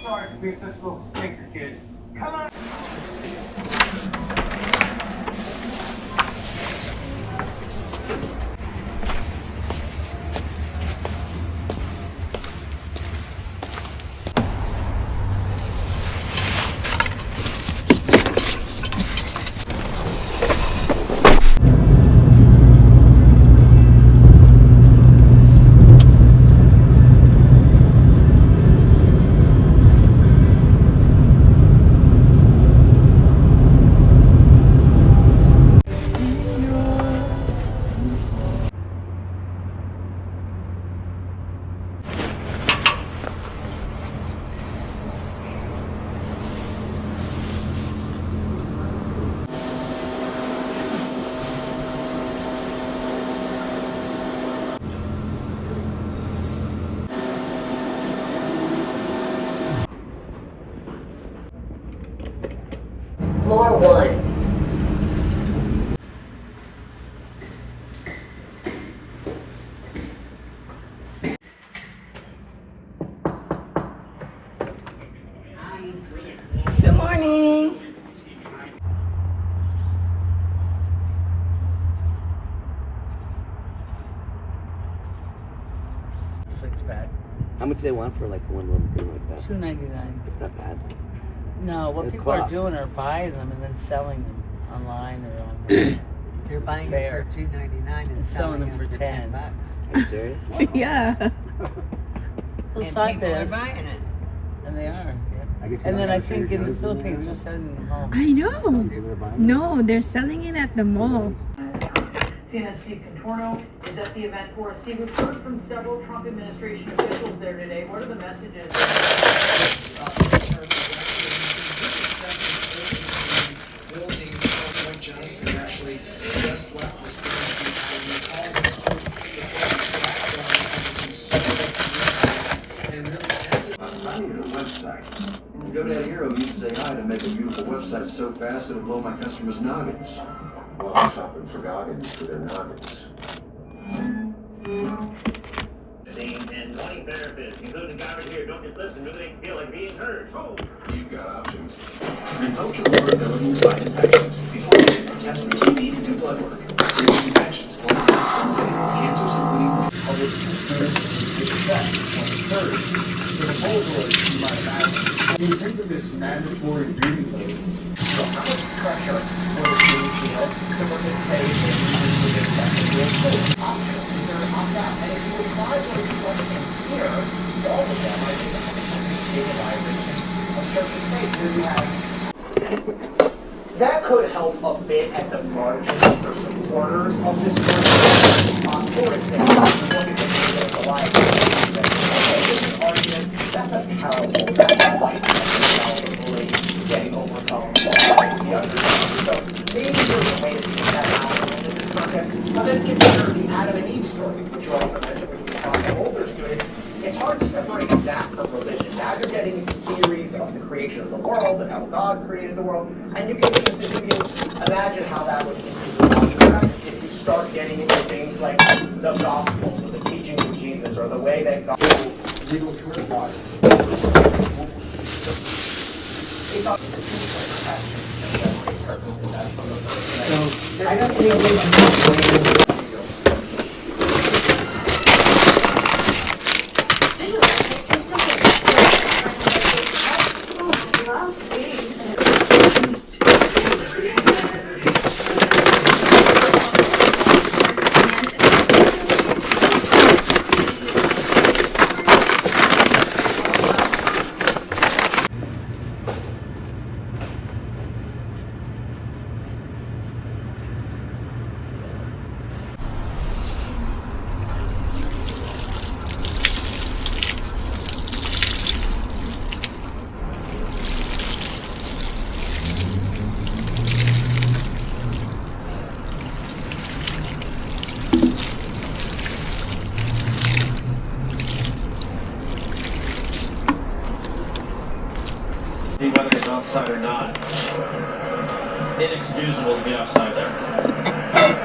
sorry for being such a little stinker, kid. Come on. Floor 1. Good morning. Six-pack. How much do they want for like one little thing like that? $2.99. It's not bad. No, what It's people are cloth. doing are buying them and then selling them online or on You're buying Fair. it for $2.99 and selling them for for 10. $10. Are you serious? Yeah. Little And side people are biz. buying it. And they are. I guess Yeah. And then I you don't think gotta in the show your Philippines they're nose sending them home. I know. and people are buying No, they're selling it at the mall. CNN's Steve Contorno is at the event for us. Steve, we've heard from several Trump administration officials there today. What are the messages? Building White Johnson actually just left the stage and called the school and really I needed a website. You go down here, I used to say hi to make a beautiful website so fast it'll blow my customers' noggins. Well, I'm shopping for goggins for their noggins. And 20 benefits, including the guy right here. Don't just listen, really makes you feel like being heard. Oh. You've got options. Revoke your portability by infections before you can test for TB and do blood work. Serious infections will include some fatal cancers, including public The proposal is, you might imagine, when you think of this mandatory beauty list, so how much pressure will it be to help to participate in this technical option? Is there an opt-out? And if you apply those questions here, all of them, I think, data violation of certain states where you have. That could help a bit at the margins for supporters of this program. For example, look at the liability. Okay, this is an argument. That's a parable. That's a fight that's probably getting overcome by the underdog. So maybe there's a way to take that out in this context. But then consider the Adam and Eve story, which you also mentioned with the older students. It's hard to separate that from religion. Now you're getting into theories of the creation of the world and how God created the world. And you can imagine how that would continue if you start getting into things like the gospel, or the teaching of Jesus, or the way that God... Legal trip wires. So I don't think See whether it's outside or not. It's inexcusable to be outside there.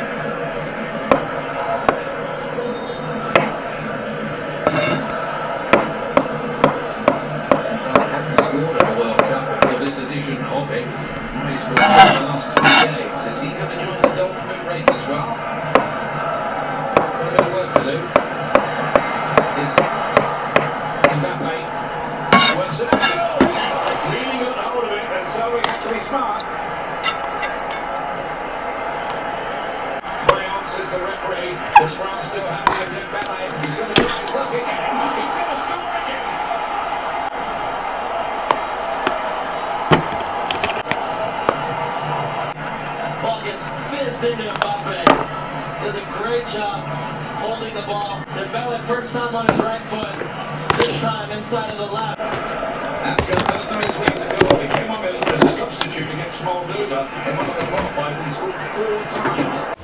he's scored in the last 2 games. Is he going to join the Golden Boot race as well? Got a bit of work to do. Is Mbappe works it out. Really got hold of it, and so we have to be smart. Says the referee. Does France still have Mbappe? He's going to try his luck again. He's going to score again. Ball gets fizzed into Mbappe. Does a great job holding the ball. Developed first time on his right foot. This time inside of the left. Ascar does know his way to go. He came on as a substitute against Moldova in one of the qualifiers and scored 4 times.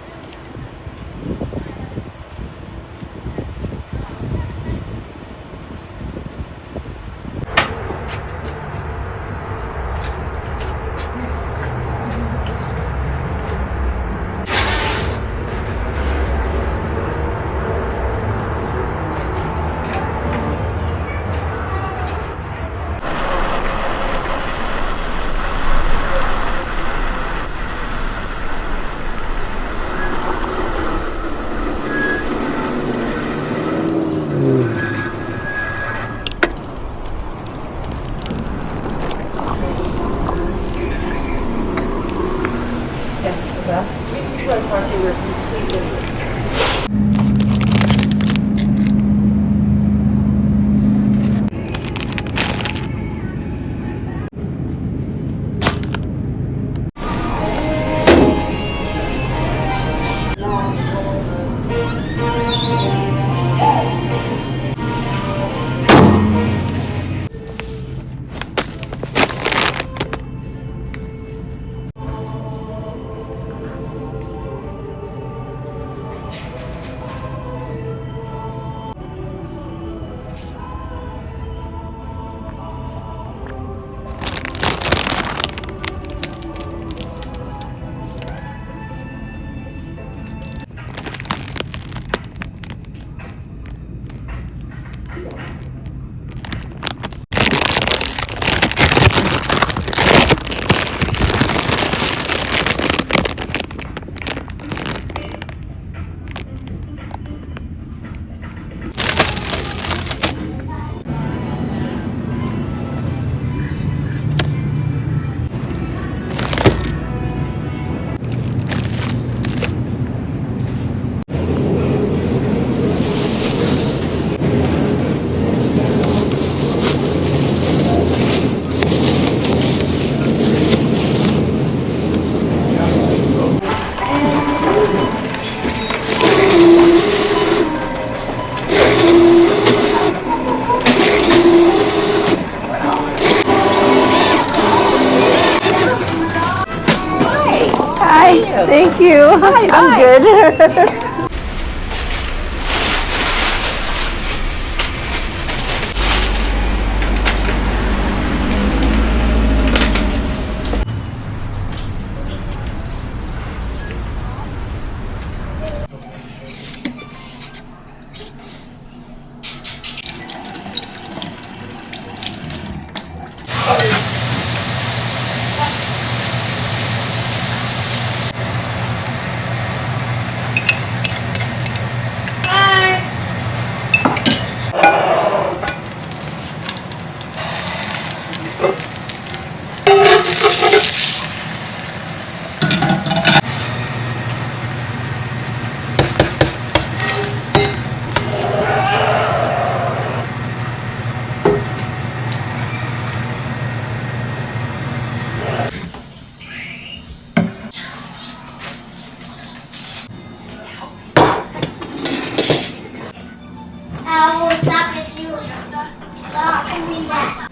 Yes, the last 3 people I talked to were completely. Thank you. I'm good. I will stop if you stop doing that.